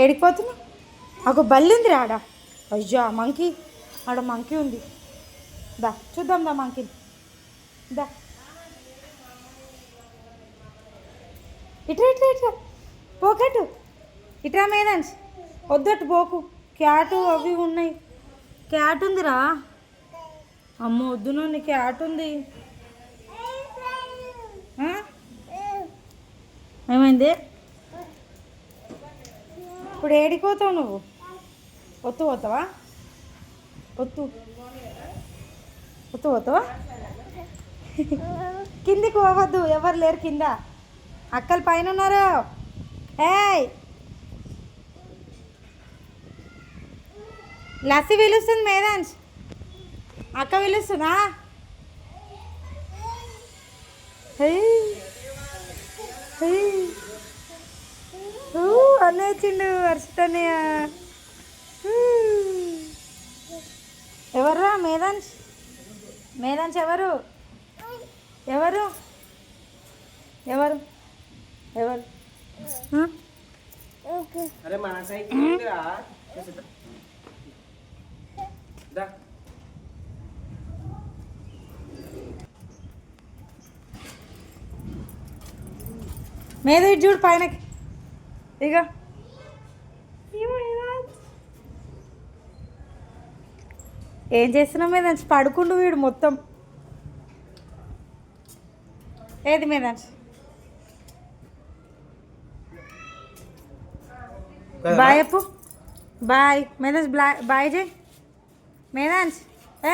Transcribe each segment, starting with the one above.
ఏడిపోతున్నా ఒక బల్లి ఉంది ఆడ. అయ్యా మంకీ, ఆడ మంకీ ఉంది. దా చూద్దాం దా మంకీ. దా ఇట్రా ఇట్రా ఇట్రా పోకట్టు ఇట్రా మేదన్స్. వద్దట్టు పోకు, క్యాటు అవి ఉన్నాయి. క్యాట్ ఉందిరా. అమ్మ వద్దు నన్ను, క్యాట్ ఉంది. ఏమైంది? ఇప్పుడు ఏడిపోతావు నువ్వు? ఒత్తు పోతావా? ఒత్తు ఒత్తు పోతావా? కిందికి పోవద్దు, ఎవరు లేరు కింద. అక్కలు పైన ఉన్నారు. ఏయ్ లస్సీ పిలుస్తుంది మేదాన్స్. అక్క పిలుస్తుందా? అన్నయ్య వచ్చిండు, వర్షితన్నయ్య. ఎవర్రా మేదాన్స్? మేదాన్స్ ఎవరు? ఎవరు ఎవరు ఎవరు? అరే మన సైకిల్ మీద ఇటు చూడు పైనకి. ఇక ఏం చేస్తున్నావు మేదాన్స్? పడుకుండు వీడు మొత్తం. ఏది మేదాన్స్? బాయ్ చెప్పు. బాయ్ మేదాన్స్. బాయ్ జై మేదాన్స్.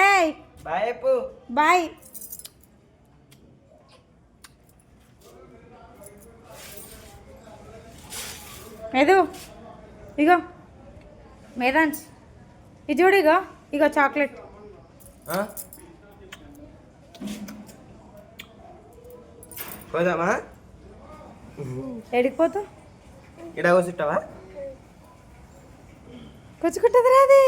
ఏయ్ బాయ్ చెప్పు. బాయ్. మేదు ఇగో మేదాన్స్, ఇది చూడు. ఇగో ఇగో చాక్లెట్. పోదామా? ఎడికిపోతావు? ఇక్కడ కూర్చుంటావా? కూర్చుకుంటుందిరా అది.